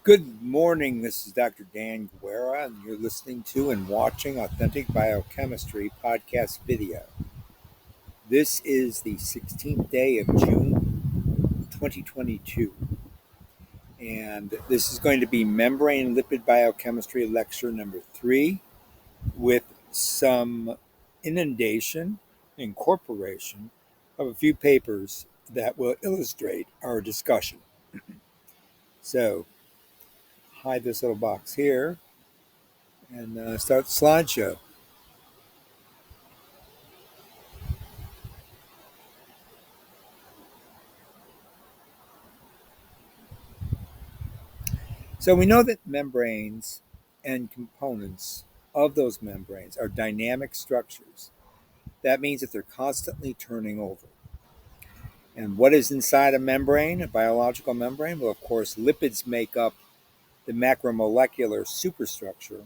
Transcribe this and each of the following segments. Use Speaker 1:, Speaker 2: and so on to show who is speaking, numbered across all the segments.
Speaker 1: Good morning. This is Dr. Dan Guerra, and you're listening to and watching Authentic Biochemistry podcast video. This is the 16th day of June 2022, and this is going to be Membrane and Lipid Biochemistry lecture number 3 with some incorporation of a few papers that will illustrate our discussion. So, hide this little box here and start the slideshow. So we know that membranes and components of those membranes are dynamic structures. That means that they're constantly turning over. And what is inside a membrane, a biological membrane? Well, of course, lipids make up the macromolecular superstructure,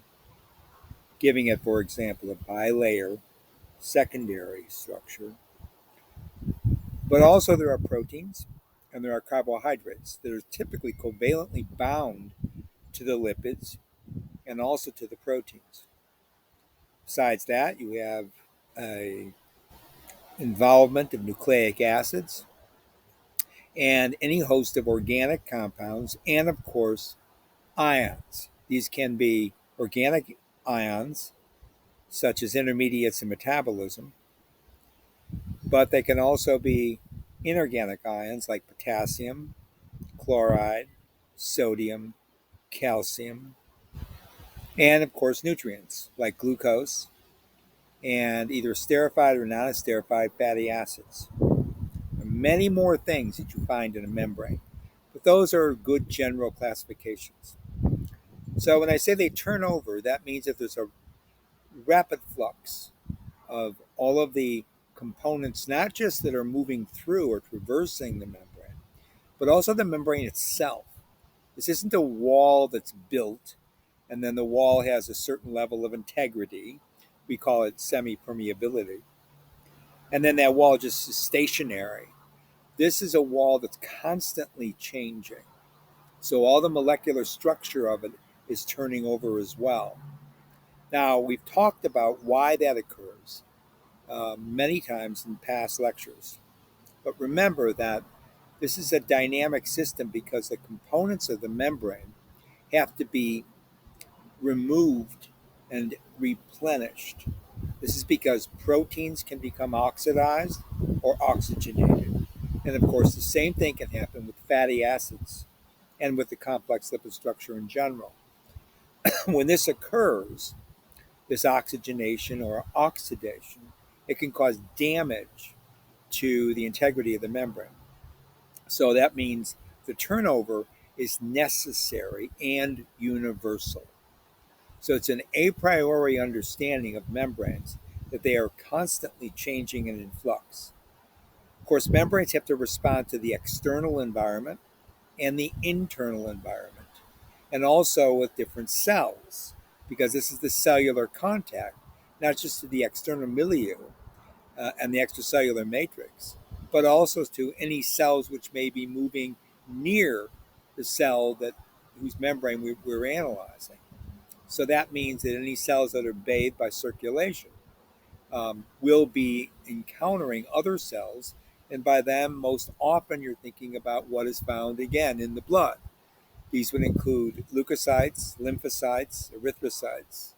Speaker 1: giving it, for example, a bilayer secondary structure. But also there are proteins and there are carbohydrates that are typically covalently bound to the lipids and also to the proteins. Besides that, you have a involvement of nucleic acids and any host of organic compounds and, of course, ions. These can be organic ions, such as intermediates in metabolism, but they can also be inorganic ions like potassium, chloride, sodium, calcium, and, of course, nutrients like glucose and either esterified or non-esterified fatty acids. Many more things that you find in a membrane, but those are good general classifications. So when I say they turn over, that means that there's a rapid flux of all of the components, not just that are moving through or traversing the membrane, but also the membrane itself. This isn't a wall that's built and then the wall has a certain level of integrity. We call it semi-permeability. And then that wall just is stationary. This is a wall that's constantly changing. So all the molecular structure of it is turning over as well. Now, we've talked about why that occurs many times in past lectures. But remember that this is a dynamic system because the components of the membrane have to be removed and replenished. This is because proteins can become oxidized or oxygenated. And of course, the same thing can happen with fatty acids and with the complex lipid structure in general. When this occurs, this oxygenation or oxidation, it can cause damage to the integrity of the membrane. So that means the turnover is necessary and universal. So it's an a priori understanding of membranes that they are constantly changing and in flux. Of course, membranes have to respond to the external environment and the internal environment, and also with different cells, because this is the cellular contact, not just to the external milieu and the extracellular matrix, but also to any cells which may be moving near the cell whose membrane we're analyzing. So that means that any cells that are bathed by circulation will be encountering other cells, and by them, most often you're thinking about what is found again in the blood. These would include leukocytes, lymphocytes, erythrocytes,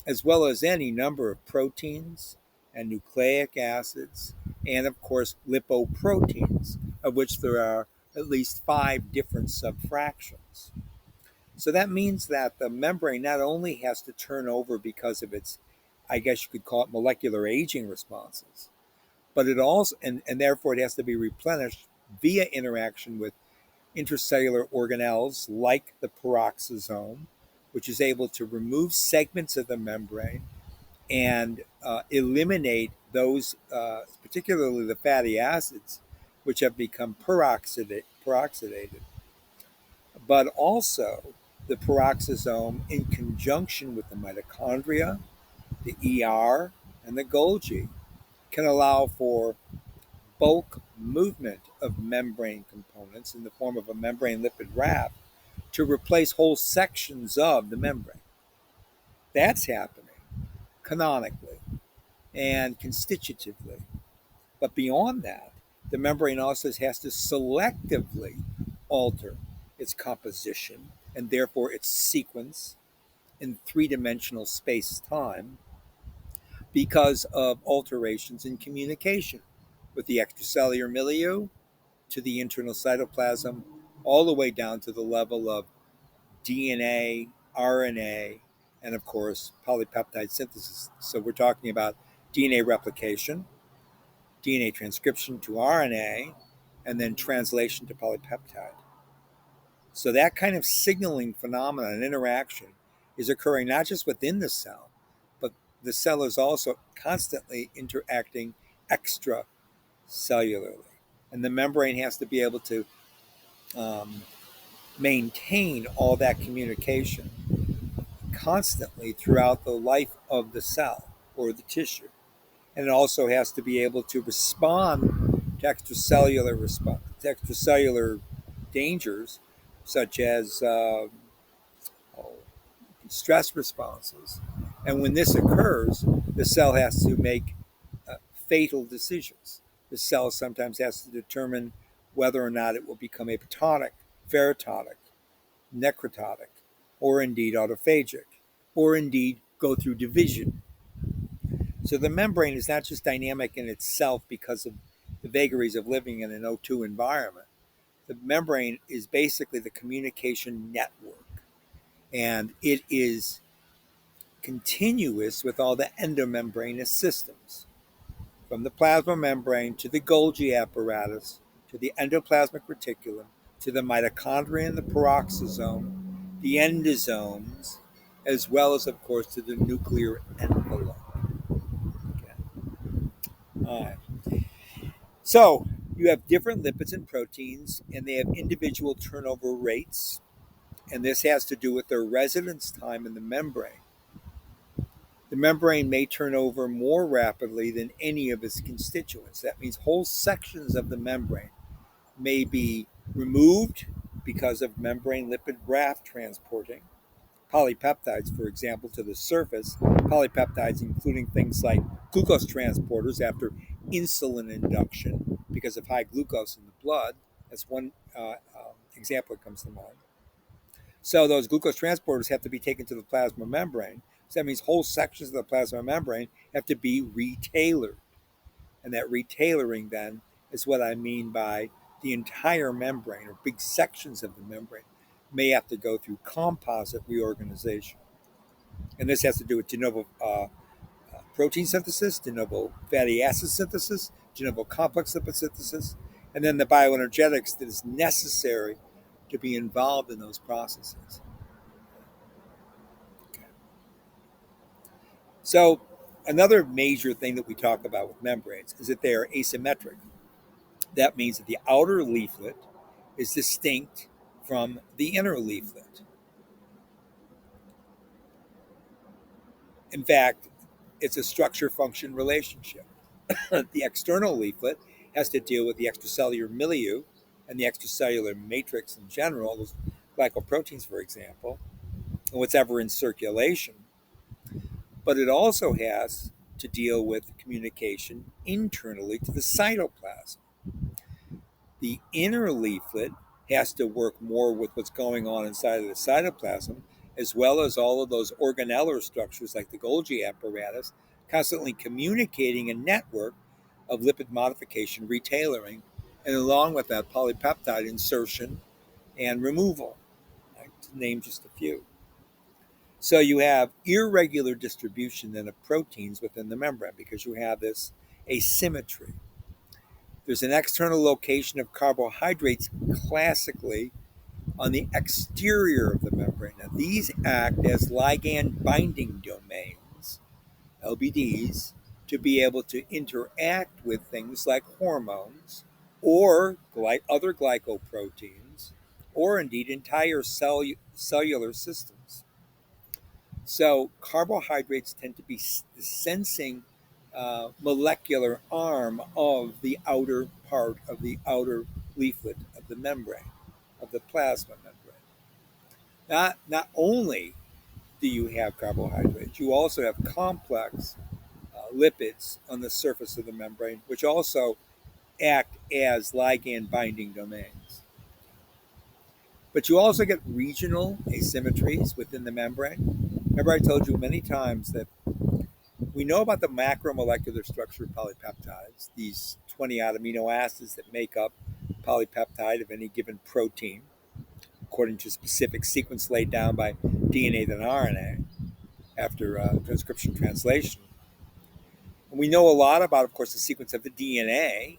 Speaker 1: as well as any number of proteins and nucleic acids, and of course lipoproteins, of which there are at least 5 different subfractions. So that means that the membrane not only has to turn over because of its, I guess you could call it molecular aging responses, but it also, and therefore it has to be replenished via interaction with intracellular organelles like the peroxisome, which is able to remove segments of the membrane and eliminate those, particularly the fatty acids, which have become peroxidated. But also the peroxisome, in conjunction with the mitochondria, the ER, and the Golgi, can allow for bulk movement of membrane components in the form of a membrane lipid raft to replace whole sections of the membrane. That's happening canonically and constitutively. But beyond that, the membrane also has to selectively alter its composition and therefore its sequence in three-dimensional space-time because of alterations in communication with the extracellular milieu to the internal cytoplasm, all the way down to the level of DNA, RNA, and of course, polypeptide synthesis. So we're talking about DNA replication, DNA transcription to RNA, and then translation to polypeptide. So that kind of signaling phenomenon and interaction is occurring not just within the cell, but the cell is also constantly interacting extracellularly. And the membrane has to be able to maintain all that communication constantly throughout the life of the cell or the tissue. And it also has to be able to respond to extracellular dangers, such as stress responses. And when this occurs, the cell has to make fatal decisions. The cell sometimes has to determine whether or not it will become apoptotic, ferrototic, necrototic, or indeed autophagic, or indeed go through division. So the membrane is not just dynamic in itself because of the vagaries of living in an O2 environment. The membrane is basically the communication network, and it is continuous with all the endomembranous systems, from the plasma membrane to the Golgi apparatus, to the endoplasmic reticulum, to the mitochondria and the peroxisome, the endosomes, as well as, of course, to the nuclear envelope. Okay. All right. So you have different lipids and proteins, and they have individual turnover rates, and this has to do with their residence time in the membrane. The membrane may turn over more rapidly than any of its constituents. That means whole sections of the membrane may be removed because of membrane lipid raft transporting polypeptides, for example, to the surface. Polypeptides, including things like glucose transporters after insulin induction because of high glucose in the blood. That's one example that comes to mind. So those glucose transporters have to be taken to the plasma membrane. So that means whole sections of the plasma membrane have to be retailored. And that retailoring then is what I mean by the entire membrane, or big sections of the membrane may have to go through composite reorganization. And this has to do with de novo protein synthesis, de novo fatty acid synthesis, de novo complex lipid synthesis, and then the bioenergetics that is necessary to be involved in those processes. Okay. So another major thing that we talk about with membranes is that they are asymmetric. That means that the outer leaflet is distinct from the inner leaflet. In fact, it's a structure-function relationship. The external leaflet has to deal with the extracellular milieu and the extracellular matrix in general, those glycoproteins, for example, and what's ever in circulation. But it also has to deal with communication internally to the cytoplasm. The inner leaflet has to work more with what's going on inside of the cytoplasm, as well as all of those organellar structures like the Golgi apparatus, constantly communicating a network of lipid modification, retailoring, and along with that, polypeptide insertion and removal, to name just a few. So you have irregular distribution then of proteins within the membrane because you have this asymmetry. There's an external location of carbohydrates classically on the exterior of the membrane. Now, these act as ligand binding domains, LBDs, to be able to interact with things like hormones or other glycoproteins, or indeed entire cellular systems. So carbohydrates tend to be the sensing molecular arm of the outer part of the outer leaflet of the membrane, of the plasma membrane. Not only do you have carbohydrates, you also have complex lipids on the surface of the membrane, which also act as ligand binding domains. But you also get regional asymmetries within the membrane. Remember, I told you many times that we know about the macromolecular structure of polypeptides, these 20 odd amino acids that make up polypeptide of any given protein, according to a specific sequence laid down by DNA and RNA after transcription translation. And we know a lot about, of course, the sequence of the DNA.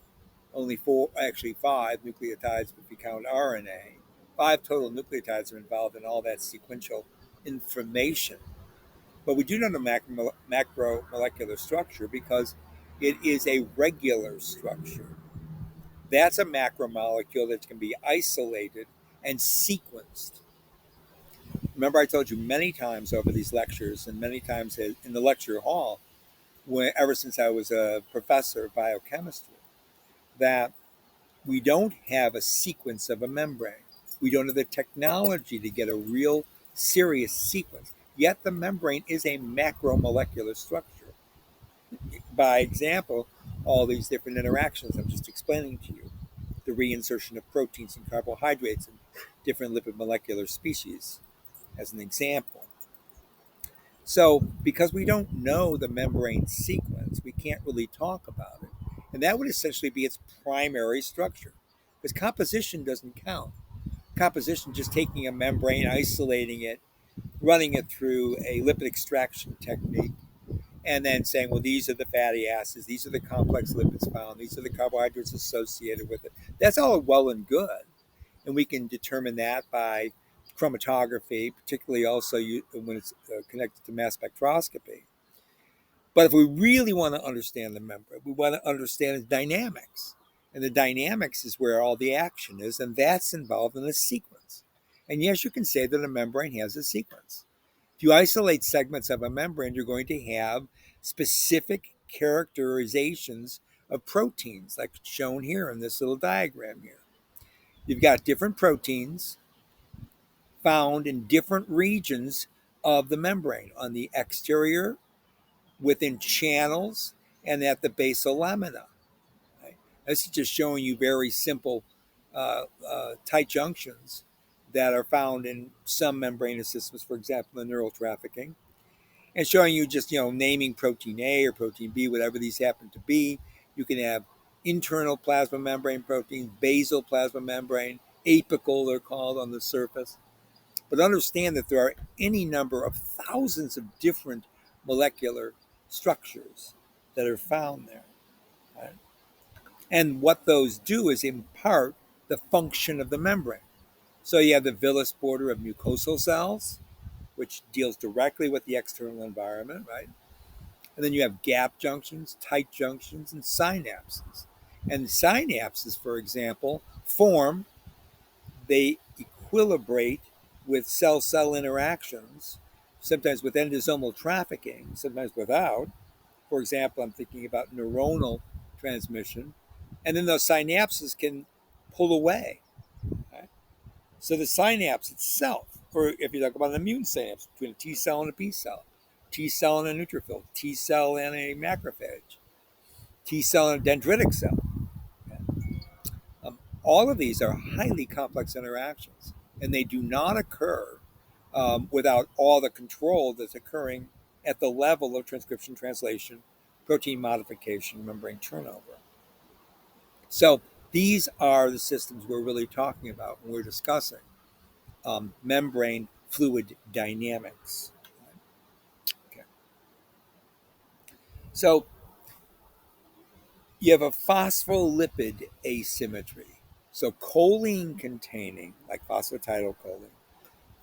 Speaker 1: Only four, actually five nucleotides if you count RNA. Five total nucleotides are involved in all that sequential information. But we do know the macromolecular structure because it is a regular structure. That's a macromolecule that can be isolated and sequenced. Remember, I told you many times over these lectures and many times in the lecture hall, ever since I was a professor of biochemistry, that we don't have a sequence of a membrane. We don't have the technology to get a real serious sequence. Yet the membrane is a macromolecular structure. By example, all these different interactions I'm just explaining to you, the reinsertion of proteins and carbohydrates in different lipid molecular species, as an example. So, because we don't know the membrane sequence, we can't really talk about it. And that would essentially be its primary structure, because composition doesn't count. Composition, just taking a membrane, isolating it, running it through a lipid extraction technique, and then saying, well, these are the fatty acids, these are the complex lipids found, these are the carbohydrates associated with it. That's all well and good. And we can determine that by chromatography, particularly also when it's connected to mass spectroscopy. But if we really want to understand the membrane, we want to understand its dynamics. And the dynamics is where all the action is, and that's involved in the sequence. And yes, you can say that a membrane has a sequence. If you isolate segments of a membrane, you're going to have specific characterizations of proteins, like shown here in this little diagram here. You've got different proteins found in different regions of the membrane, on the exterior, within channels, and at the basal lamina. Right? This is just showing you very simple tight junctions that are found in some membranous systems, for example, in neural trafficking, and showing you just, naming protein A or protein B, whatever these happen to be. You can have internal plasma membrane proteins, basal plasma membrane, apical, they're called, on the surface. But understand that there are any number of thousands of different molecular structures that are found there. Right? And what those do is impart the function of the membrane. So you have the villus border of mucosal cells, which deals directly with the external environment, right? And then you have gap junctions, tight junctions, and synapses. And synapses, for example, they equilibrate with cell-cell interactions, sometimes with endosomal trafficking, sometimes without. For example, I'm thinking about neuronal transmission. And then those synapses can pull away. Right? So the synapse itself, or if you talk about an immune synapse between a T cell and a B cell, T cell and a neutrophil, T cell and a macrophage, T cell and a dendritic cell. All of these are highly complex interactions, and they do not occur without all the control that's occurring at the level of transcription, translation, protein modification, membrane turnover. So these are the systems we're really talking about when we're discussing membrane fluid dynamics. Okay. So you have a phospholipid asymmetry. So choline containing, like phosphatidylcholine,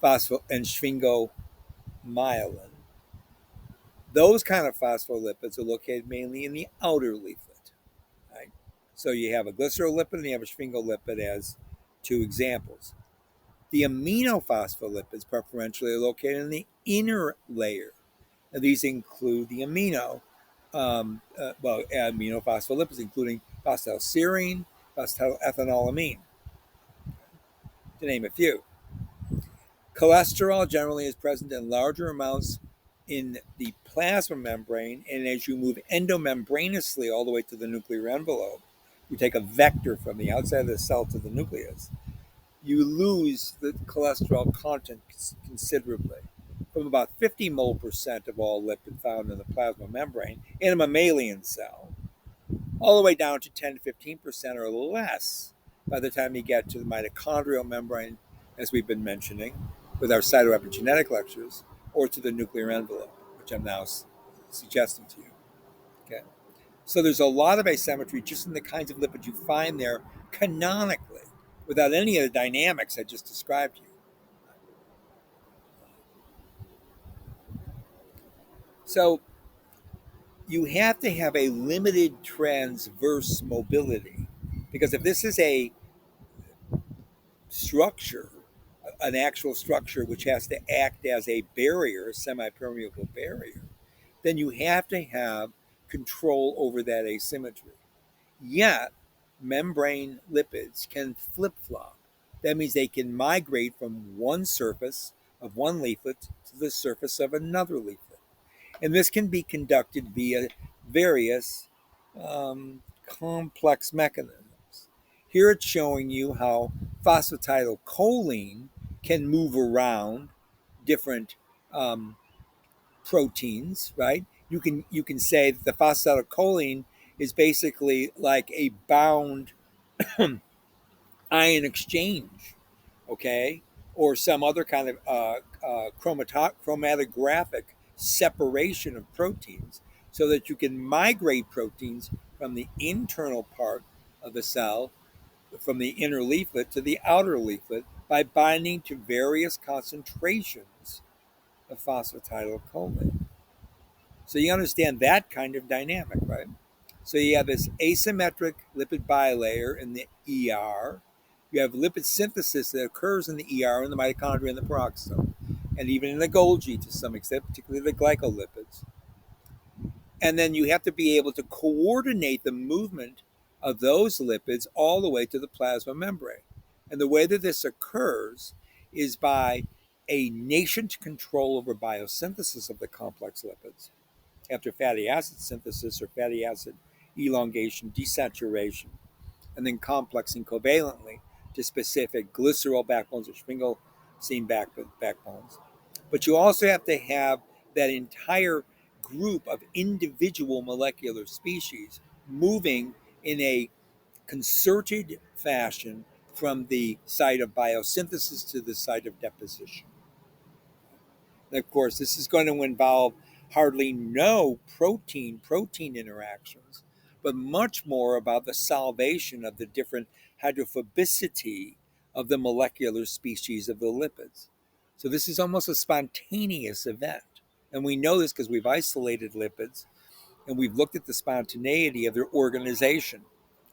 Speaker 1: and sphingomyelin, those kind of phospholipids are located mainly in the outer leaflet. Right? So you have a glycerolipid and you have a sphingolipid as two examples. The aminophospholipids preferentially are located in the inner layer. Now, these include the aminophospholipids, including phosphatidylserine, phosphatidylethanolamin, to name a few. Cholesterol generally is present in larger amounts in the plasma membrane, and as you move endomembranously all the way to the nuclear envelope, you take a vector from the outside of the cell to the nucleus, you lose the cholesterol content considerably. From about 50 mole percent of all lipid found in the plasma membrane in a mammalian cell, all the way down to 10 to 15% or less by the time you get to the mitochondrial membrane, as we've been mentioning with our cytoepigenetic lectures, or to the nuclear envelope, which I'm now suggesting to you. Okay. So there's a lot of asymmetry just in the kinds of lipids you find there canonically, without any of the dynamics I just described to you. So you have to have a limited transverse mobility, because if this is a structure, an actual structure which has to act as a barrier, a semi-permeable barrier, then you have to have control over that asymmetry. Yet, membrane lipids can flip-flop. That means they can migrate from one surface of one leaflet to the surface of another leaflet. And this can be conducted via various complex mechanisms. Here it's showing you how phosphatidylcholine can move around different proteins, right? You can say that the phosphatidylcholine is basically like a bound ion exchange, okay, or some other kind of chromatographic separation of proteins, so that you can migrate proteins from the internal part of the cell, from the inner leaflet to the outer leaflet, by binding to various concentrations of phosphatidylcholine. So you understand that kind of dynamic, right? So you have this asymmetric lipid bilayer in the ER. You have lipid synthesis that occurs in the ER, in the mitochondria and the peroxisome, and even in the Golgi to some extent, particularly the glycolipids. And then you have to be able to coordinate the movement of those lipids all the way to the plasma membrane. And the way that this occurs is by a nascent control over biosynthesis of the complex lipids after fatty acid synthesis or fatty acid elongation, desaturation, and then complexing covalently to specific glycerol backbones or sphingosine backbones. But you also have to have that entire group of individual molecular species moving in a concerted fashion from the site of biosynthesis to the site of deposition. And of course, this is going to involve hardly no protein interactions, but much more about the salvation of the different hydrophobicity of the molecular species of the lipids. So this is almost a spontaneous event. And we know this because we've isolated lipids and we've looked at the spontaneity of their organization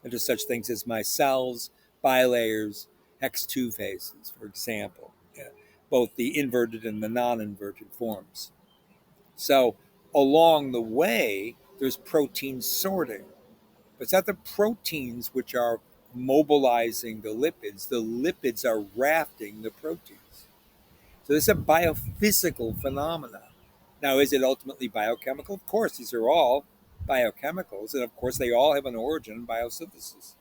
Speaker 1: into such things as micelles, bilayers, X2 phases, for example, both the inverted and the non-inverted forms. So along the way, there's protein sorting. But it's not the proteins which are mobilizing the lipids. The lipids are rafting the proteins. So this is a biophysical phenomenon. Now, is it ultimately biochemical? Of course, these are all biochemicals. And of course, they all have an origin in biosynthesis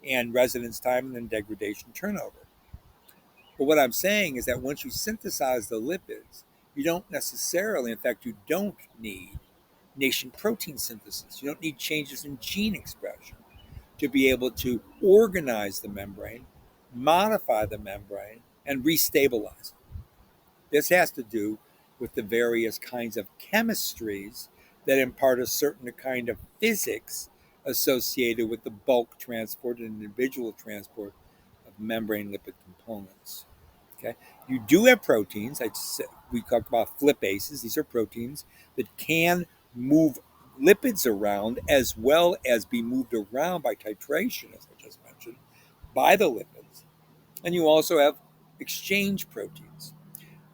Speaker 1: and residence time and then degradation turnover. But what I'm saying is that once you synthesize the lipids, you don't necessarily, in fact, you don't need nascent protein synthesis. You don't need changes in gene expression to be able to organize the membrane, modify the membrane, and restabilize it. This has to do with the various kinds of chemistries that impart a certain kind of physics associated with the bulk transport and individual transport of membrane lipid components. Okay, you do have proteins. We talked about flipases. These are proteins that can move lipids around as well as be moved around by titration, as I just mentioned, by the lipids. And you also have exchange proteins.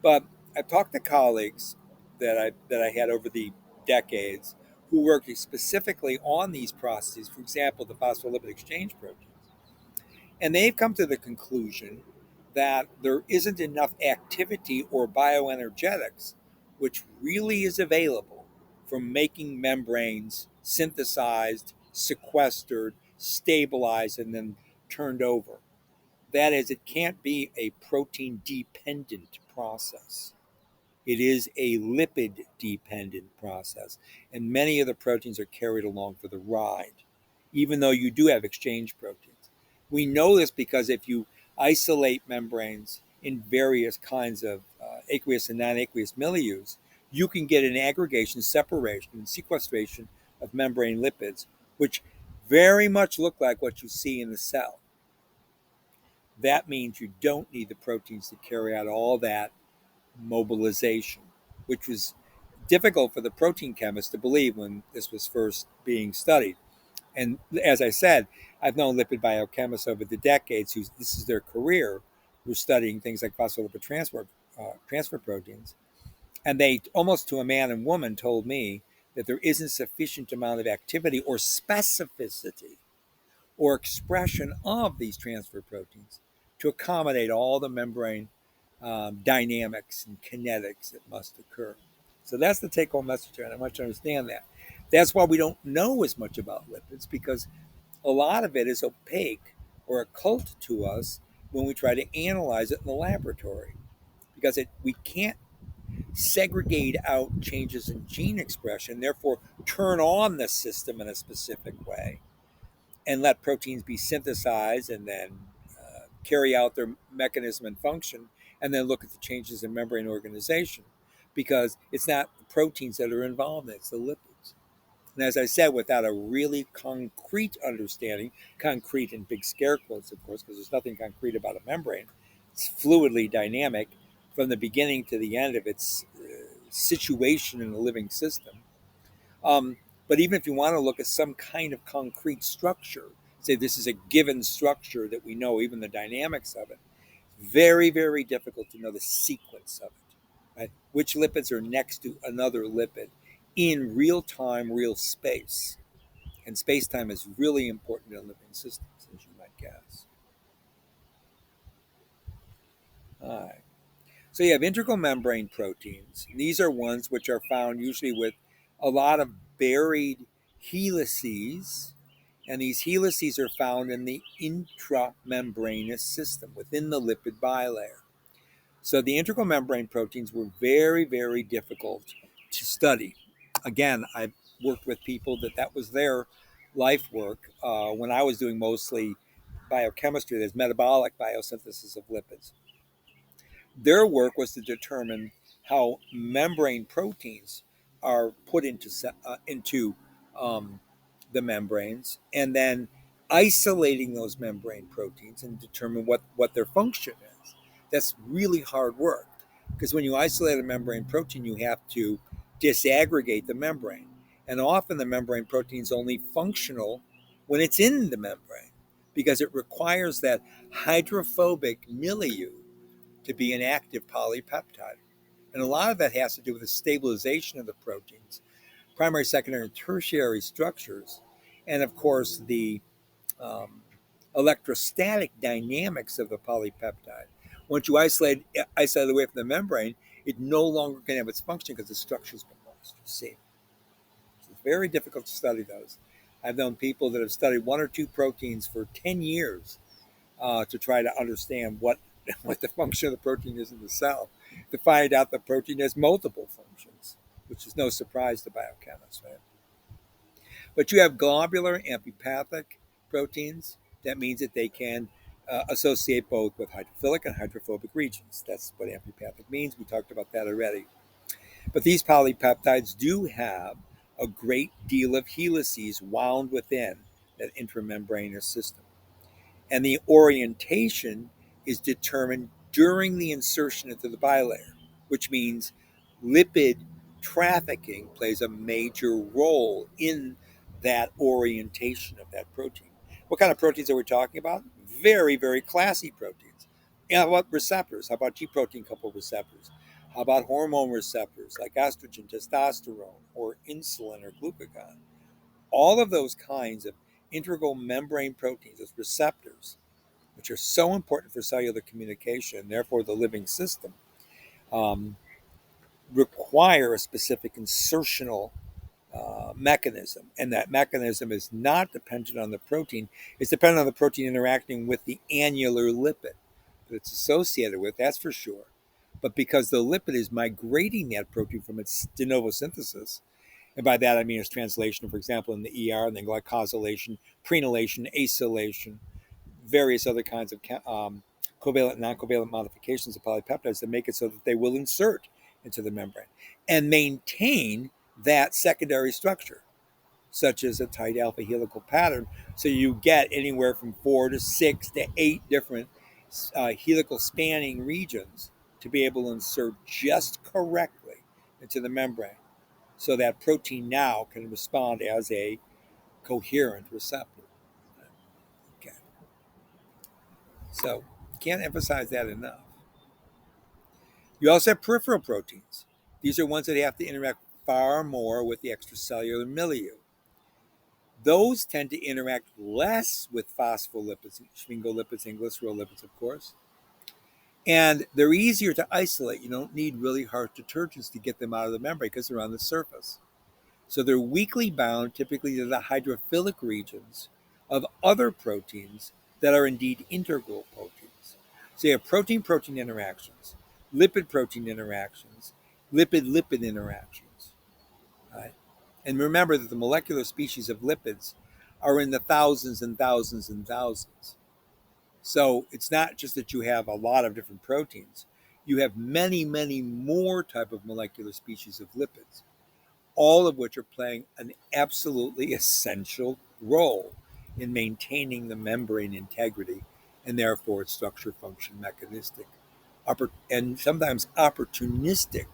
Speaker 1: But I've talked to colleagues that I had over the decades who work specifically on these processes, for example, the phospholipid exchange proteins. And they've come to the conclusion that there isn't enough activity or bioenergetics, which really is available for making membranes synthesized, sequestered, stabilized, and then turned over. That is, it can't be a protein dependent process. It is a lipid dependent process, and many of the proteins are carried along for the ride, even though you do have exchange proteins. We know this because if you isolate membranes in various kinds of aqueous and non aqueous milieus, you can get an aggregation, separation, and sequestration of membrane lipids, which very much look like what you see in the cell. That means you don't need the proteins to carry out all that mobilization, which was difficult for the protein chemists to believe when this was first being studied. And as I said, I've known lipid biochemists over the decades who this is their career, who're studying things like phospholipid transfer proteins. And they almost to a man and woman told me that there isn't sufficient amount of activity or specificity or expression of these transfer proteins to accommodate all the membrane dynamics and kinetics that must occur. So that's the take home message here, and I want you to understand that. That's why we don't know as much about lipids, because a lot of it is opaque or occult to us when we try to analyze it in the laboratory, because we can't segregate out changes in gene expression, therefore turn on the system in a specific way and let proteins be synthesized and then carry out their mechanism and function, and then look at the changes in membrane organization, because it's not the proteins that are involved, it's the lipids. And as I said, without a really concrete understanding, concrete in big scare quotes, of course, because there's nothing concrete about a membrane, it's fluidly dynamic from the beginning to the end of its situation in a living system. Um, but even if you want to look at some kind of concrete structure, say this is a given structure that we know, even the dynamics of it, very, very difficult to know the sequence of it. Right? Which lipids are next to another lipid in real time, real space. And space time is really important in living systems, as you might guess. All right. So you have integral membrane proteins. These are ones which are found usually with a lot of buried helices, and these helices are found in the intramembranous system within the lipid bilayer. So the integral membrane proteins were very, very difficult to study. Again, I've worked with people that was their life work when I was doing mostly biochemistry. There's metabolic biosynthesis of lipids. Their work was to determine how membrane proteins are put into the membranes, and then isolating those membrane proteins and determine what their function is. That's really hard work, because when you isolate a membrane protein, you have to disaggregate the membrane. And often the membrane protein is only functional when it's in the membrane, because it requires that hydrophobic milieu to be an active polypeptide. And a lot of that has to do with the stabilization of the proteins, primary, secondary, and tertiary structures, and of course the um, electrostatic dynamics of the polypeptide. Once you isolate it away from the membrane, it no longer can have its function because the structure's been lost. You see, so it's very difficult to study those. I've known people that have studied one or two proteins for 10 years to try to understand what the function of the protein is in the cell, to find out the protein has multiple functions, which is no surprise to biochemists, right? But you have globular amphipathic proteins. That means that they can associate both with hydrophilic and hydrophobic regions. That's what amphipathic means. We talked about that already. But these polypeptides do have a great deal of helices wound within that intramembranous system. And the orientation is determined during the insertion into the bilayer, which means lipid trafficking plays a major role in that orientation of that protein. What kind of proteins are we talking about? Very, very classy proteins. How about receptors? How about G protein coupled receptors? How about hormone receptors like estrogen, testosterone, or insulin or glucagon? All of those kinds of integral membrane proteins, those receptors, which are so important for cellular communication, therefore the living system, um, require a specific insertional mechanism. And that mechanism is not dependent on the protein. It's dependent on the protein interacting with the annular lipid that it's associated with, that's for sure. But because the lipid is migrating that protein from its de novo synthesis, and by that I mean its translation, for example, in the ER, and then glycosylation, prenylation, acylation, various other kinds of covalent and non-covalent modifications of polypeptides that make it so that they will insert into the membrane and maintain that secondary structure, such as a tight alpha helical pattern. So you get anywhere from 4 to 6 to 8 different helical spanning regions to be able to insert just correctly into the membrane, so that protein now can respond as a coherent receptor. Okay. So can't emphasize that enough. You also have peripheral proteins. These are ones that have to interact far more with the extracellular milieu. Those tend to interact less with phospholipids, sphingolipids, and glycerolipids, of course. And they're easier to isolate. You don't need really harsh detergents to get them out of the membrane because they're on the surface. So they're weakly bound typically to the hydrophilic regions of other proteins that are indeed integral proteins. So you have protein-protein interactions, lipid-protein interactions, lipid-lipid interactions. Right? And remember that the molecular species of lipids are in the thousands and thousands and thousands. So it's not just that you have a lot of different proteins. You have many, many more type of molecular species of lipids, all of which are playing an absolutely essential role in maintaining the membrane integrity and therefore its structure, function, mechanistic, and sometimes opportunistic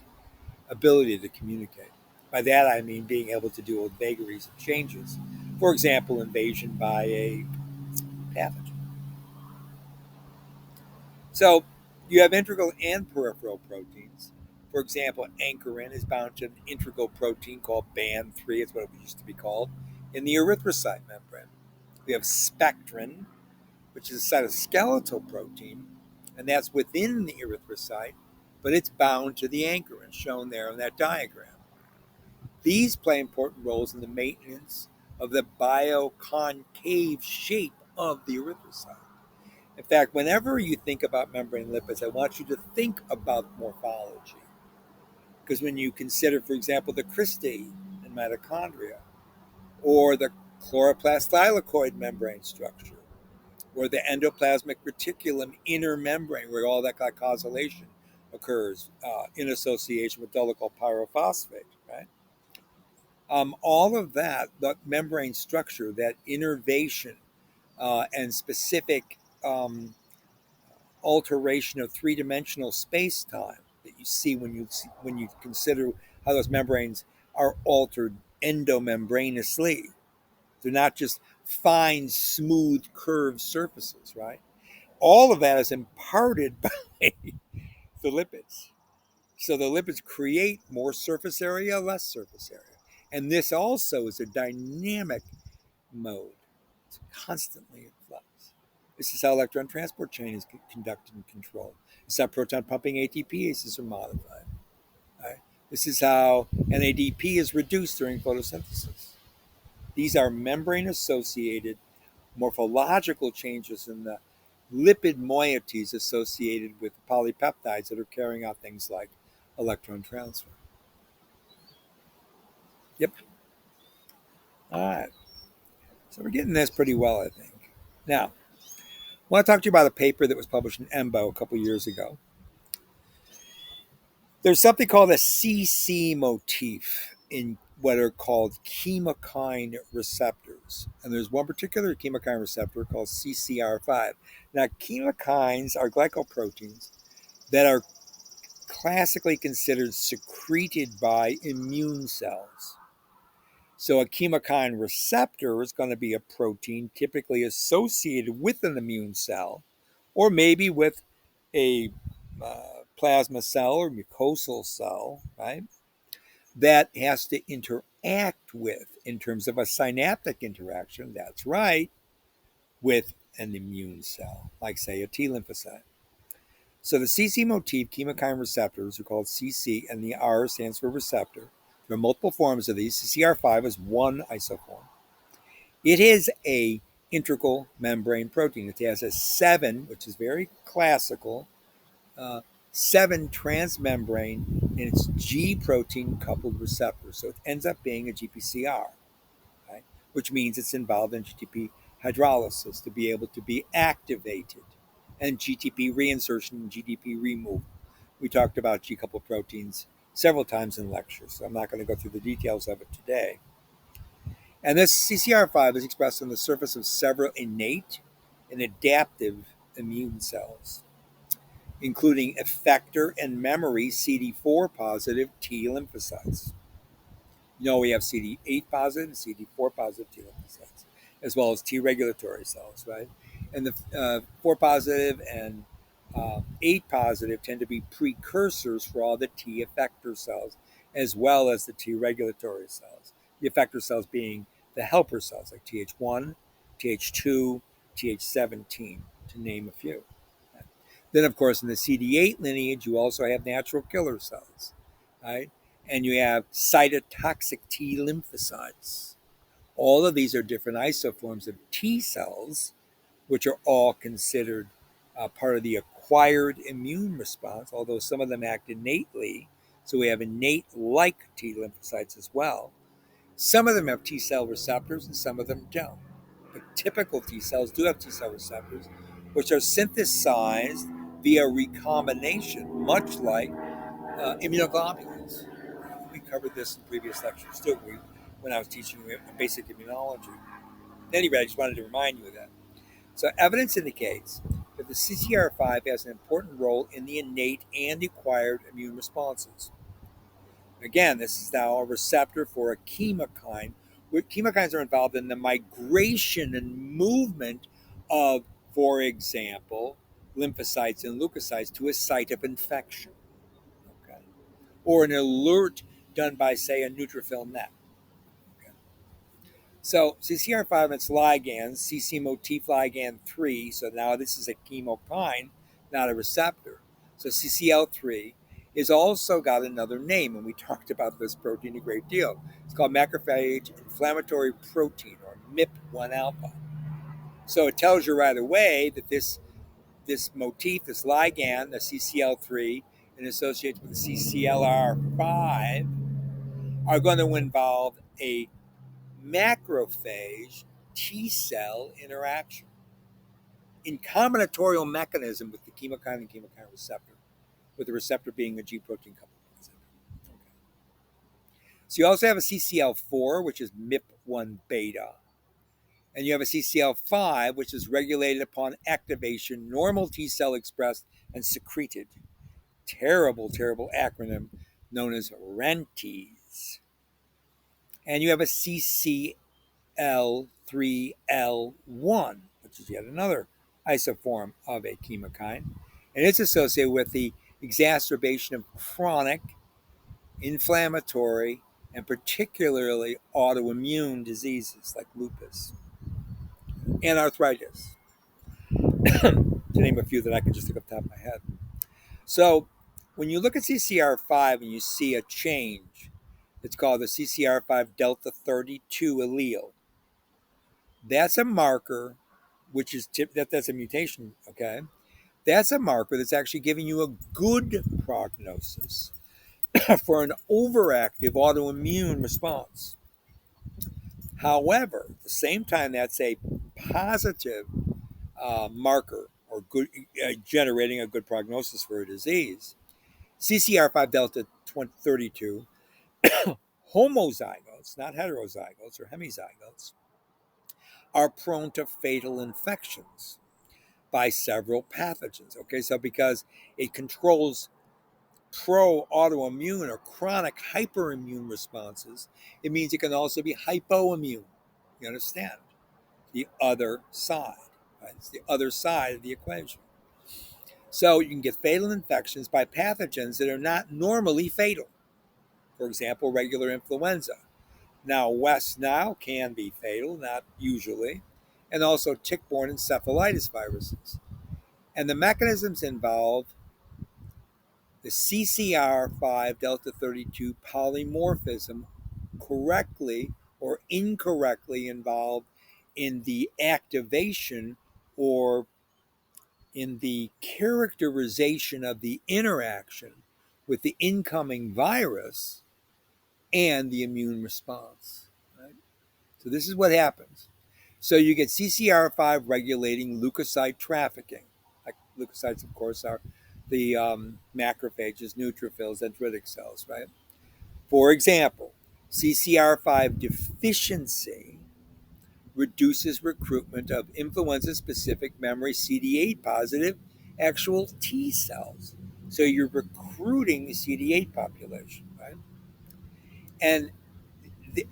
Speaker 1: ability to communicate. By that I mean being able to deal with vagaries of changes. For example, invasion by a pathogen. So you have integral and peripheral proteins. For example, anchorin is bound to an integral protein called BAN3, it's what it used to be called, in the erythrocyte membrane. We have spectrin, which is a cytoskeletal protein, and that's within the erythrocyte, but it's bound to the anchorin, shown there in that diagram. These play important roles in the maintenance of the bioconcave shape of the erythrocyte. In fact, whenever you think about membrane lipids, I want you to think about morphology. Because when you consider, for example, the cristae in mitochondria, or the chloroplast thylakoid membrane structure, or the endoplasmic reticulum inner membrane, where all that glycosylation occurs in association with dolichol pyrophosphate, right? All of that, the membrane structure, that innervation and specific alteration of three-dimensional space-time that you see when you consider how those membranes are altered endomembranously. They're not just fine, smooth, curved surfaces, right? All of that is imparted by the lipids. So the lipids create more surface area, less surface area. And this also is a dynamic mode. It's constantly in flux. This is how electron transport chain is conducted and controlled. This is how proton pumping ATPases are modified. Right? This is how NADP is reduced during photosynthesis. These are membrane-associated morphological changes in the lipid moieties associated with polypeptides that are carrying out things like electron transfer. Yep. All right. So we're getting this pretty well, I think. Now, I want to talk to you about a paper that was published in EMBO a couple years ago. There's something called a CC motif in what are called chemokine receptors. And there's one particular chemokine receptor called CCR5. Now, chemokines are glycoproteins that are classically considered secreted by immune cells. So a chemokine receptor is going to be a protein typically associated with an immune cell, or maybe with a plasma cell or mucosal cell, right? That has to interact with in terms of a synaptic interaction. That's right. with an immune cell, like, say, a T lymphocyte. So the CC motif chemokine receptors are called CC, and the R stands for receptor. There are multiple forms of these. CCR5 is one isoform. It is a integral membrane protein. It has a 7, which is very classical, 7 transmembrane, and it's G protein coupled receptor. So it ends up being a GPCR, right? Which means it's involved in GTP hydrolysis to be able to be activated, and GTP reinsertion and GTP removal. We talked about G coupled proteins several times in lectures, so I'm not going to go through the details of it today. And this CCR5 is expressed on the surface of several innate and adaptive immune cells, including effector and memory CD4 positive T lymphocytes. We have CD8 positive and CD4 positive T lymphocytes, as well as T regulatory cells, right? And the 4 positive and 8 positive tend to be precursors for all the T effector cells, as well as the T regulatory cells. The effector cells being the helper cells like Th1, Th2, Th17, to name a few. Then, of course, in the CD8 lineage, you also have natural killer cells, right? And you have cytotoxic T lymphocytes. All of these are different isoforms of T cells, which are all considered part of the acquired immune response, although some of them act innately. So we have innate-like T lymphocytes as well. Some of them have T cell receptors and some of them don't. But typical T cells do have T cell receptors, which are synthesized via recombination, much like immunoglobulins. We covered this in previous lectures too, when I was teaching you basic immunology. Anyway, I just wanted to remind you of that. So evidence indicates that the CCR5 has an important role in the innate and acquired immune responses. Again, this is now a receptor for a chemokine. Chemokines are involved in the migration and movement of, for example, lymphocytes and leukocytes to a site of infection, okay? Or an alert done by, say, a neutrophil net. Okay? So CCR5 and its ligands, CC motif ligand 3, so now this is a chemokine, not a receptor. So CCL3 is also got another name, and we talked about this protein a great deal. It's called macrophage inflammatory protein, or MIP1 alpha. So it tells you right away that this motif, this ligand, the CCL3, and associated with the CCLR5, are going to involve a macrophage T cell interaction in combinatorial mechanism with the chemokine and chemokine receptor, with the receptor being a G protein coupled receptor. Okay. So you also have a CCL4, which is MIP1 beta, and you have a CCL5, which is regulated upon activation, normal T cell expressed and secreted. Terrible, terrible acronym known as RENTES. And you have a CCL3L1, which is yet another isoform of a chemokine, and it's associated with the exacerbation of chronic, inflammatory, and particularly autoimmune diseases like lupus and arthritis, to name a few that I can just think off the top of my head. So when you look at CCR5 and you see a change, it's called the CCR5 delta 32 allele. That's a marker, which is that's a mutation, okay? That's a marker that's actually giving you a good prognosis for an overactive autoimmune response. However, at the same time, that's a positive marker or good generating a good prognosis for a disease. CCR5 delta 32 homozygotes, not heterozygotes or hemizygotes, are prone to fatal infections by several pathogens. Okay, so because it controls pro-autoimmune or chronic hyperimmune responses, it means it can also be hypoimmune. You understand? The other side. Right? It's the other side of the equation. So you can get fatal infections by pathogens that are not normally fatal. For example, regular influenza. Now, West Nile can be fatal, not usually. and also tick-borne encephalitis viruses. And the mechanisms involve the CCR5 delta 32 polymorphism correctly or incorrectly involved in the activation or in the characterization of the interaction with the incoming virus and the immune response. Right? So this is what happens. So you get CCR5 regulating leukocyte trafficking. Like leukocytes, of course, are the macrophages, neutrophils, dendritic cells, right? For example, CCR5 deficiency reduces recruitment of influenza-specific memory CD8 positive actual T cells. So you're recruiting the CD8 population, right? And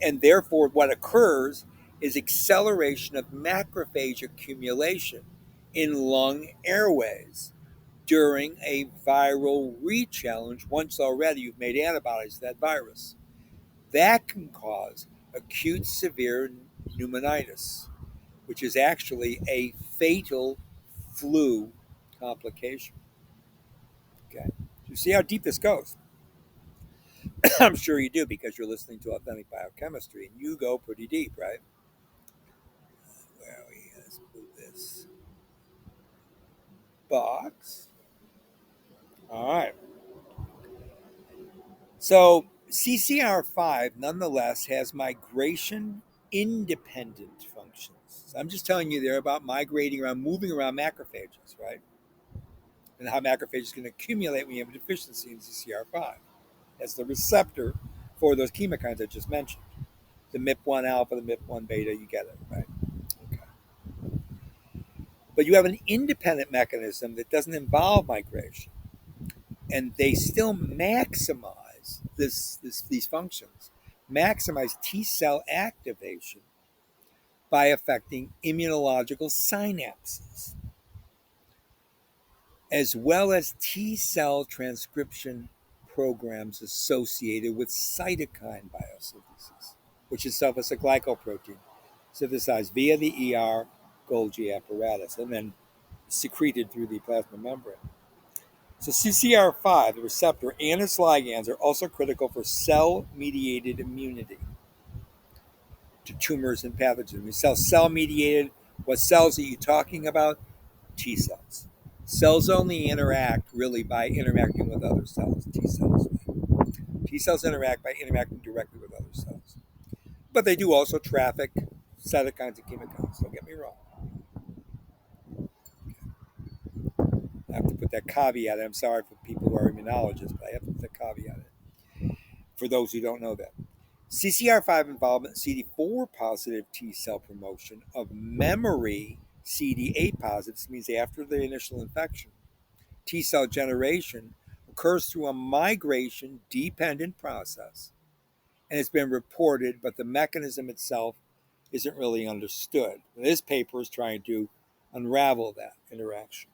Speaker 1: and therefore what occurs is acceleration of macrophage accumulation in lung airways during a viral re-challenge once already you've made antibodies to that virus. That can cause acute severe pneumonitis, which is actually a fatal flu complication. Okay, you see how deep this goes. I'm sure you do because you're listening to Authentic Biochemistry, and you go pretty deep, right? Well, let's move this box. All right. So CCR5 nonetheless has migration independent functions. So I'm just telling you there about migrating around, moving around macrophages, right? And how macrophages can accumulate when you have a deficiency in CCR5 as the receptor for those chemokines I just mentioned. The MIP1 alpha, the MIP1 beta, you get it, right? Okay. But you have an independent mechanism that doesn't involve migration, and they still maximize these functions, maximize T cell activation by affecting immunological synapses, as well as T cell transcription programs associated with cytokine biosynthesis, which itself is a glycoprotein synthesized via the Golgi apparatus and then secreted through the plasma membrane. So CCR5, the receptor, and its ligands are also critical for cell-mediated immunity to tumors and pathogens. We cell-mediated. What cells are you talking about? T cells. Cells only interact really by interacting with other cells, T cells. T cells interact by interacting directly with other cells. But they do also traffic cytokines and chemokines, don't get me wrong. I have to put that caveat. I'm sorry for people who are immunologists, but I have to put that caveat in for those who don't know that. CCR5 involvement in CD4 positive T cell promotion of memory CD8 positives means after the initial infection, T cell generation occurs through a migration dependent process. And it's been reported, but the mechanism itself isn't really understood. This paper is trying to unravel that interaction.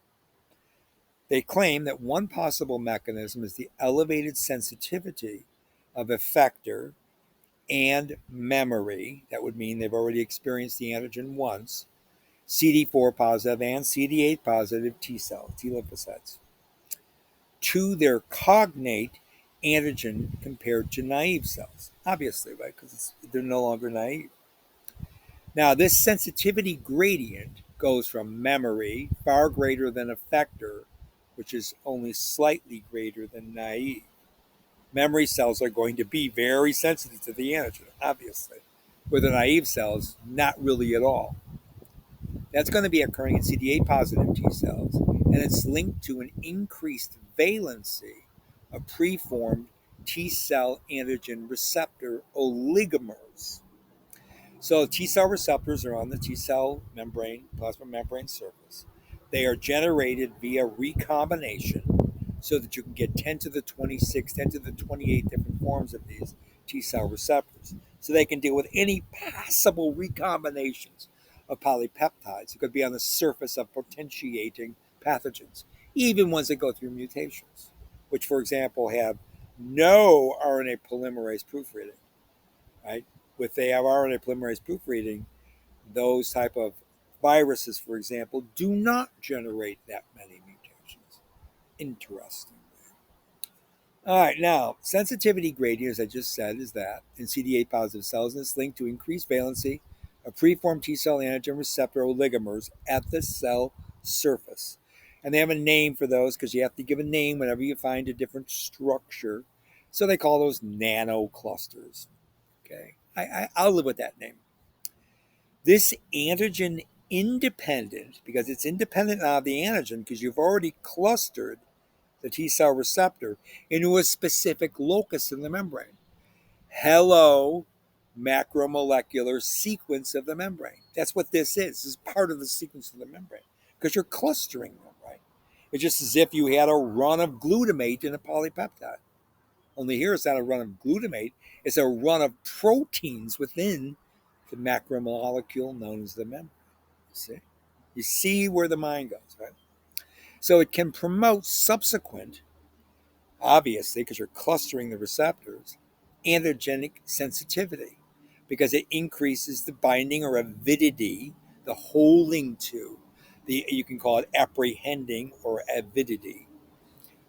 Speaker 1: They claim that one possible mechanism is the elevated sensitivity of effector and memory. That would mean they've already experienced the antigen once, CD4 positive and CD8 positive T cells, T lymphocytes, to their cognate antigen compared to naive cells. Obviously, right? Because they're no longer naive. Now, this sensitivity gradient goes from memory, far greater than effector, which is only slightly greater than naive. Memory cells are going to be very sensitive to the antigen, obviously, where the naive cells, not really at all. That's going to be occurring in CD8 positive T cells, and it's linked to an increased valency of preformed T cell antigen receptor oligomers. So T cell receptors are on the T cell membrane, plasma membrane surface. They are generated via recombination so that you can get 10 to the 26, 10 to the 28 different forms of these T cell receptors. So they can deal with any possible recombinations of polypeptides. It could be on the surface of potentiating pathogens, even ones that go through mutations, which, for example, have no RNA polymerase proofreading, right? With the RNA polymerase proofreading, those type of Viruses, for example, do not generate that many mutations. Interesting. All right, now, sensitivity gradient, as I just said, is that in CD8 positive cells, and it's linked to increased valency of preformed T cell antigen receptor oligomers at the cell surface. And they have a name for those because you have to give a name whenever you find a different structure. So they call those nanoclusters. Okay, I'll live with that name. This antigen independent, because it's independent of the antigen, because you've already clustered the T cell receptor into a specific locus in the membrane. Hello, macromolecular sequence of the membrane. That's what this is. This is part of the sequence of the membrane because you're clustering them, right? It's just as if you had a run of glutamate in a polypeptide. Only here it's not a run of glutamate, it's a run of proteins within the macromolecule known as the membrane. See? You see where the mind goes, right? So it can promote subsequent, obviously, because you're clustering the receptors, antigenic sensitivity, because it increases the binding or avidity, the holding to, you can call it apprehending or avidity,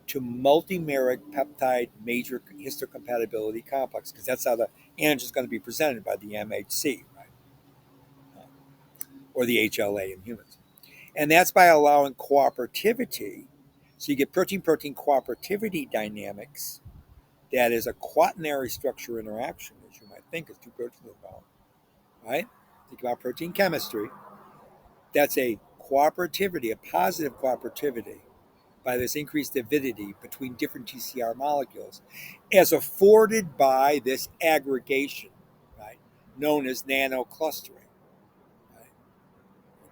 Speaker 1: to multimeric peptide major histocompatibility complex, because that's how the antigen is going to be presented by the MHC, right? Or the HLA in humans. And that's by allowing cooperativity. So you get protein-protein cooperativity dynamics. That is a quaternary structure interaction, as you might think, is two proteins involved, right? Think about protein chemistry. That's a cooperativity, a positive cooperativity by this increased avidity between different TCR molecules as afforded by this aggregation, right, known as nanoclustering, right?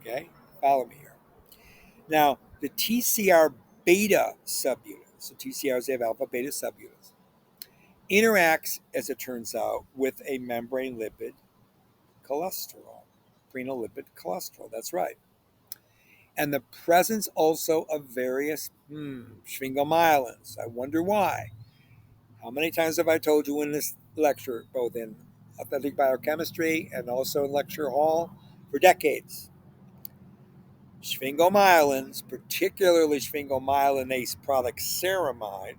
Speaker 1: Okay, follow me here. Now, the TCR beta subunits, so TCRs, they have alpha beta subunits, interacts, as it turns out, with a membrane lipid cholesterol, prenolipid cholesterol. That's right. And the presence also of various sphingomyelins. I wonder why. How many times have I told you in this lecture, both in authentic biochemistry and also in lecture hall, for decades? Sphingomyelins, particularly sphingomyelinase product ceramide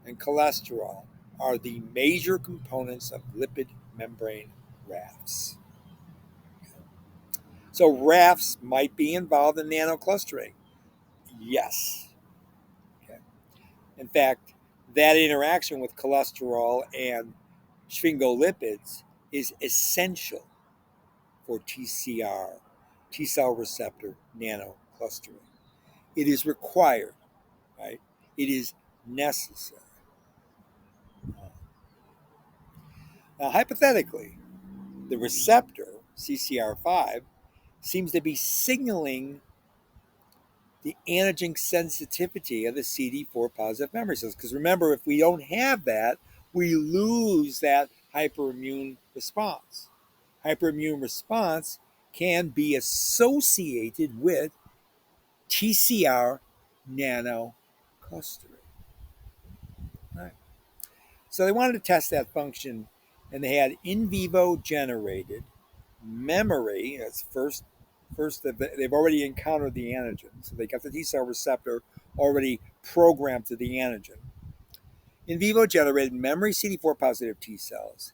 Speaker 1: and cholesterol, are the major components of lipid membrane rafts. So rafts might be involved in nanoclustering. Yes. Okay. In fact, that interaction with cholesterol and sphingolipids is essential for TCR, T cell receptor nanoclustering. It is required, right? It is necessary. Now, hypothetically, the receptor, CCR5, seems to be signaling the antigen sensitivity of the CD4 positive memory cells. Because remember, if we don't have that, we lose that hyperimmune response. Hyperimmune response can be associated with TCR nanoclustering. Right. So they wanted to test that function, and they had in vivo generated memory. That's first they've already encountered the antigen, so they got the T cell receptor already programmed to the antigen. In vivo generated memory CD4 positive T cells.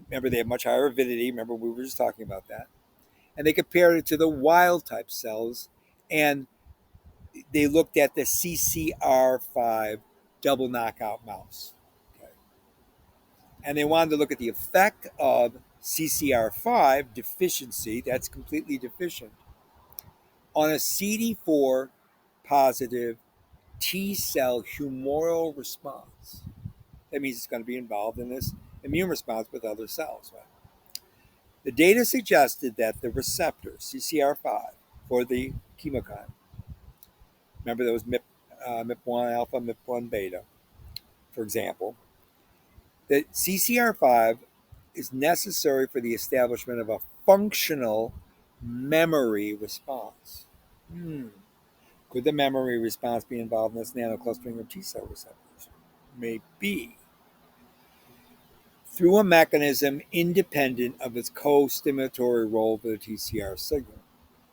Speaker 1: Remember, they have much higher avidity. Remember, we were just talking about that. And they compared it to the wild type cells, and they looked at the CCR5 double knockout mouse. Okay. And they wanted to look at the effect of CCR5 deficiency, that's completely deficient, on a CD4 positive T cell humoral response. That means it's going to be involved in this immune response with other cells. Right? The data suggested that the receptor, CCR5, for the chemokine, remember those MIP1 alpha, MIP1 beta, for example, that CCR5 is necessary for the establishment of a functional memory response. Could the memory response be involved in this nanoclustering of T cell receptors? Maybe. Through a mechanism independent of its co-stimulatory role for the TCR signal.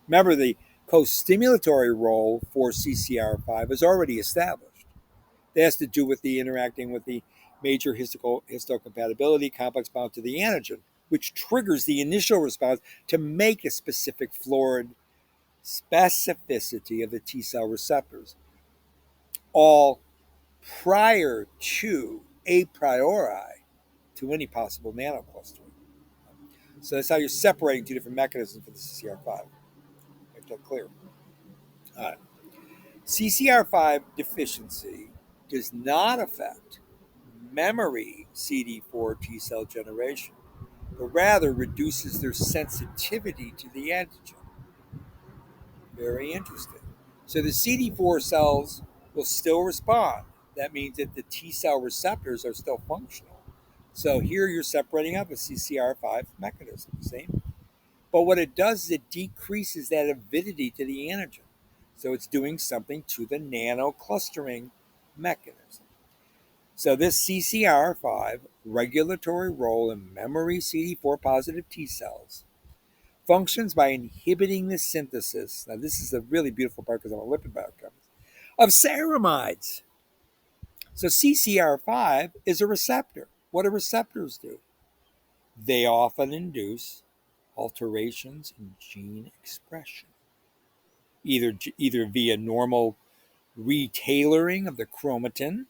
Speaker 1: Remember, the co-stimulatory role for CCR5 is already established. That has to do with the interacting with the major histocompatibility complex bound to the antigen, which triggers the initial response to make a specific fluoride specificity of the T cell receptors, all prior to, a priori, to any possible nanoclustering. So that's how you're separating two different mechanisms for the CCR5. Make that clear. All right. CCR5 deficiency does not affect memory CD4 T cell generation, but rather reduces their sensitivity to the antigen. Very interesting. So the CD4 cells will still respond. That means that the T cell receptors are still functional. So here you're separating out the CCR5 mechanism, see? But what it does is it decreases that avidity to the antigen. So it's doing something to the nanoclustering mechanism. So this CCR5 regulatory role in memory CD4 positive T cells functions by inhibiting the synthesis. Now this is a really beautiful part because I'm a lipid biochemist, of ceramides. So CCR5 is a receptor. What do receptors do? They often induce alterations in gene expression, either via normal retailoring of the chromatin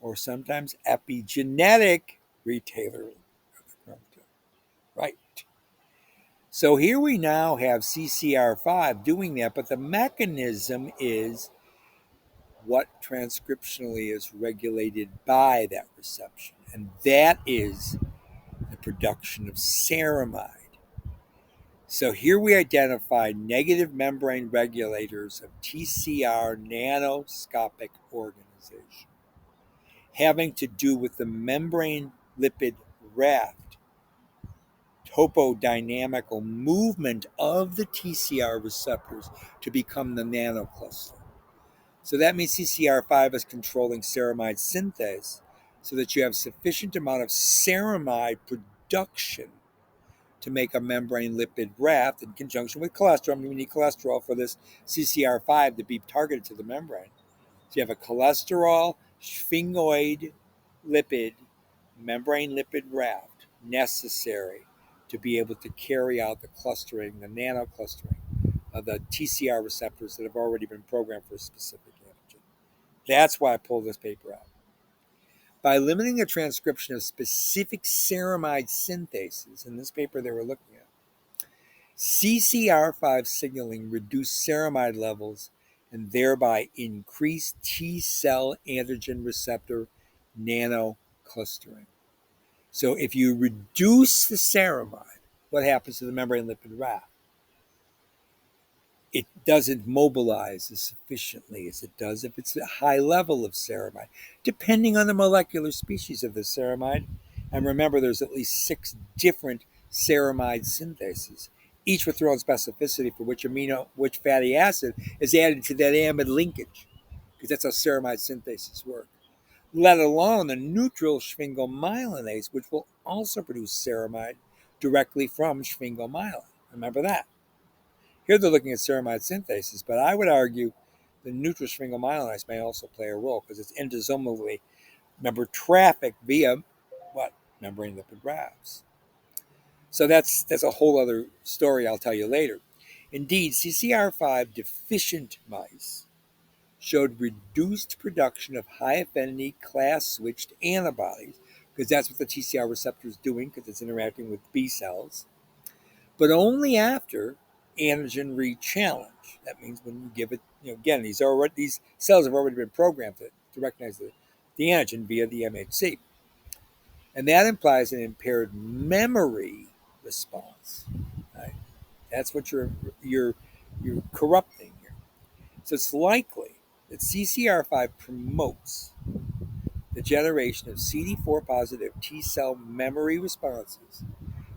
Speaker 1: or sometimes epigenetic retailoring of the chromatin. Right. So here we now have CCR5 doing that, but the mechanism is what transcriptionally is regulated by that reception, and that is the production of ceramide. So here we identify negative membrane regulators of TCR nanoscopic organization, having to do with the membrane lipid raft topodynamical movement of the TCR receptors to become the nanocluster. So that means CCR5 is controlling ceramide synthase so that you have sufficient amount of ceramide production to make a membrane lipid raft in conjunction with cholesterol. I mean, we need cholesterol for this CCR5 to be targeted to the membrane. So you have a cholesterol sphingolipid lipid membrane lipid raft necessary to be able to carry out the clustering, the nanoclustering of the TCR receptors that have already been programmed for a specific antigen. That's why I pulled this paper out. By limiting the transcription of specific ceramide synthases, in this paper they were looking at, CCR5 signaling reduced ceramide levels and thereby increased T cell antigen receptor nanoclustering. So if you reduce the ceramide, what happens to the membrane lipid raft? It doesn't mobilize as sufficiently as it does if it's a high level of ceramide, depending on the molecular species of the ceramide. And remember, there's at least 6 different ceramide synthases, each with their own specificity for which fatty acid is added to that amide linkage, because that's how ceramide synthases work. Let alone the neutral sphingomyelinase, which will also produce ceramide directly from sphingomyelin. Remember that. Here they're looking at ceramide synthases, but I would argue the neutral sphingomyelinase may also play a role because it's endosomally, remember, trafficked via what? Membrane lipid rafts. So that's a whole other story I'll tell you later. Indeed, CCR5 deficient mice showed reduced production of high affinity class switched antibodies, because that's what the TCR receptor is doing, because it's interacting with B cells, but only after antigen re-challenge. That means when you give it, again, these cells have already been programmed to recognize the antigen via the MHC. And that implies an impaired memory response. Right? That's what you're corrupting here. So it's likely that CCR5 promotes the generation of CD4 positive T cell memory responses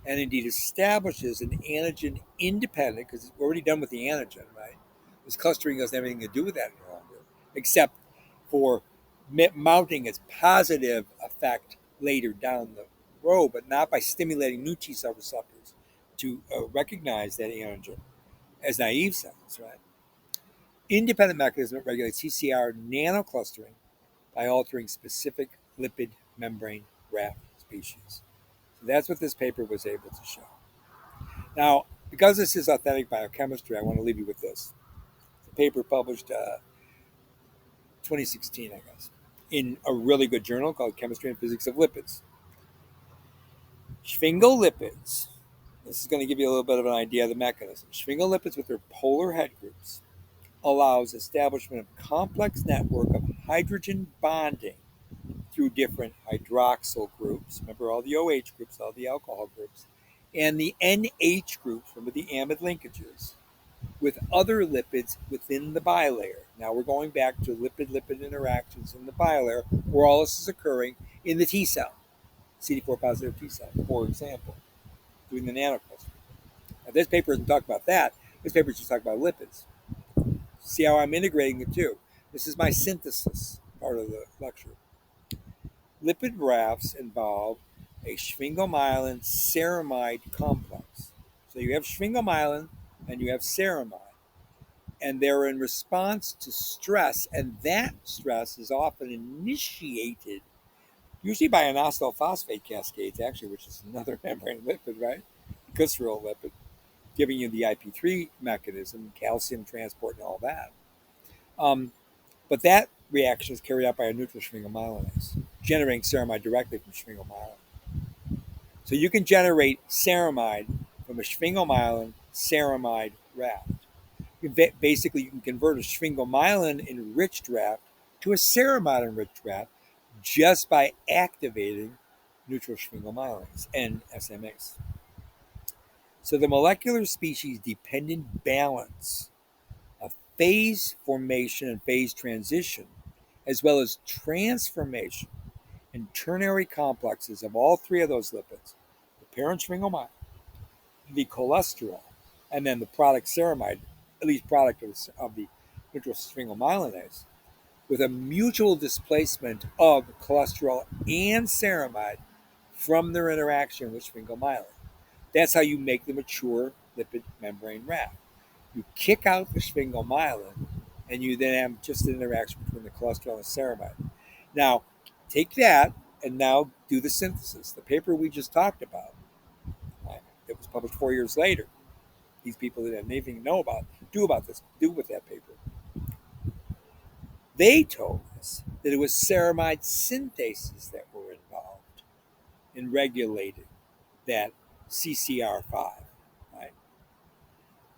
Speaker 1: and indeed establishes an antigen independent, because it's already done with the antigen, right? This clustering doesn't have anything to do with that any longer, except for mounting its positive effect later down the road, but not by stimulating new T cell receptors to recognize that antigen as naive sounds, right? Independent mechanism that regulates CCR nanoclustering by altering specific lipid membrane raft species. So that's what this paper was able to show. Now, because this is authentic biochemistry, I want to leave you with this. The paper published 2016, I guess, in a really good journal called Chemistry and Physics of Lipids. Sphingolipids. This is going to give you a little bit of an idea of the mechanism. Sphingolipids with their polar head groups allows establishment of complex network of hydrogen bonding through different hydroxyl groups. Remember all the OH groups, all the alcohol groups, and the NH groups, remember the amide linkages, with other lipids within the bilayer. Now we're going back to lipid-lipid interactions in the bilayer, where all this is occurring in the T cell, CD4 positive T cell, for example, doing the nanocluster. Now this paper doesn't talk about that. This paper is just talking about lipids. See how I'm integrating the two. This is my synthesis part of the lecture. Lipid rafts involve a sphingomyelin ceramide complex. So you have sphingomyelin and you have ceramide. And they're in response to stress, and that stress is often initiated usually by inositol-phosphate cascades, actually, which is another membrane lipid, right? Glycerol lipid, giving you the IP3 mechanism, calcium transport, and all that. But that reaction is carried out by a neutral sphingomyelinase, generating ceramide directly from sphingomyelin. So you can generate ceramide from a sphingomyelin ceramide raft. Basically, you can convert a sphingomyelin-enriched raft to a ceramide-enriched raft just by activating neutral sphingomyelinase and SMAs. So the molecular species-dependent balance of phase formation and phase transition, as well as transformation and ternary complexes of all three of those lipids, the parent sphingomyelin, the cholesterol, and then the product ceramide, at least product of the neutral sphingomyelinase, with a mutual displacement of cholesterol and ceramide from their interaction with sphingomyelin. That's how you make the mature lipid membrane raft. You kick out the sphingomyelin, and you then have just an interaction between the cholesterol and ceramide. Now, take that and now do the synthesis. The paper we just talked about, it was published 4 years later. These people that didn't even know do with that paper. They told us that it was ceramide synthases that were involved in regulating that CCR5. Right?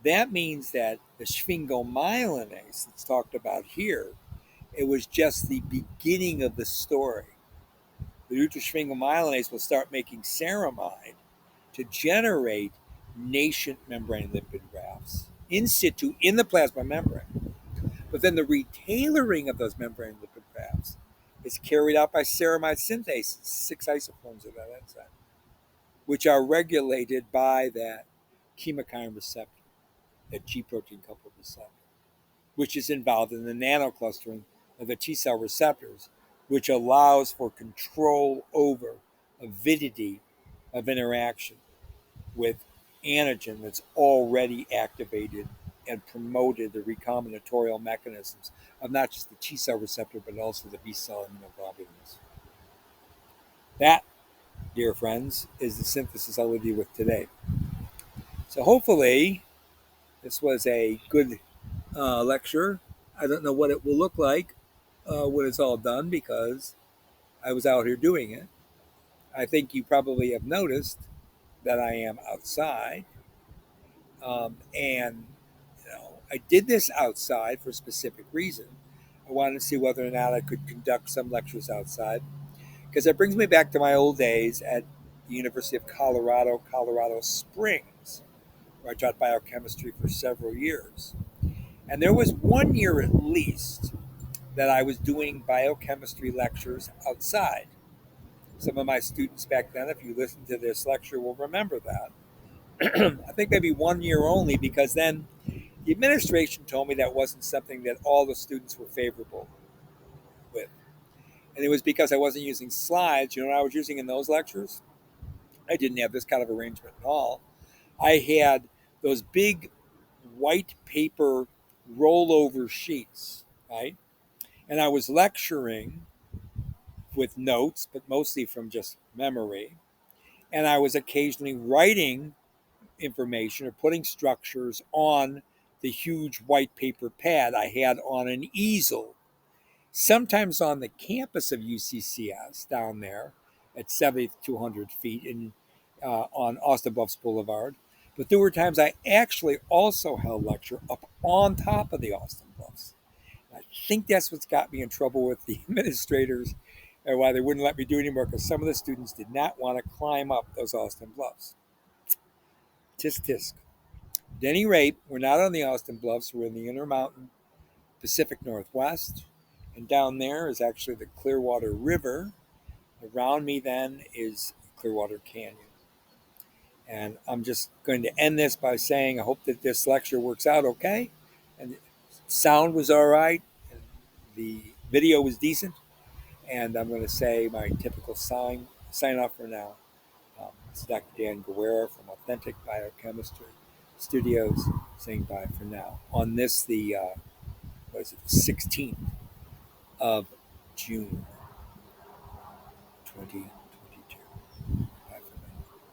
Speaker 1: That means that the sphingomyelinase that's talked about here, it was just the beginning of the story. The neutral sphingomyelinase will start making ceramide to generate nascent membrane lipid rafts in situ in the plasma membrane. But then the retailoring of those membrane lipid rafts is carried out by ceramide synthase, 6 isoforms of that enzyme, which are regulated by that chemokine receptor, that G protein coupled receptor, which is involved in the nanoclustering of the T cell receptors, which allows for control over avidity of interaction with antigen that's already activated and promoted the recombinatorial mechanisms of not just the T cell receptor, but also the B cell immunoglobulins. That, dear friends, is the synthesis I'll leave you with today. So hopefully this was a good lecture. I don't know what it will look like when it's all done because I was out here doing it. I think you probably have noticed that I am outside. And I did this outside for a specific reason. I wanted to see whether or not I could conduct some lectures outside, because it brings me back to my old days at the University of Colorado, Colorado Springs, where I taught biochemistry for several years. And there was 1 year at least that I was doing biochemistry lectures outside. Some of my students back then, if you listen to this lecture, will remember that. I think maybe 1 year only, because then the administration told me that wasn't something that all the students were favorable with. And it was because I wasn't using slides. You know what I was using in those lectures? I didn't have this kind of arrangement at all. I had those big white paper rollover sheets, right? And I was lecturing with notes, but mostly from just memory. And I was occasionally writing information or putting structures on the huge white paper pad I had on an easel, sometimes on the campus of UCCS down there at 7,200 feet on Austin Bluffs Boulevard. But there were times I actually also held lecture up on top of the Austin Bluffs. I think that's what's got me in trouble with the administrators and why they wouldn't let me do anymore, because some of the students did not want to climb up those Austin Bluffs. Tisk tisk. At any rate, we're not on the Austin Bluffs, we're in the Intermountain Pacific Northwest. And down there is actually the Clearwater River. Around me then is Clearwater Canyon. And I'm just going to end this by saying I hope that this lecture works out okay. And the sound was all right. And the video was decent. And I'm going to say my typical sign off for now. It's Dr. Dan Guerra from Authentic Biochemistry Studios saying bye for now. On this, the 16th of June 2020.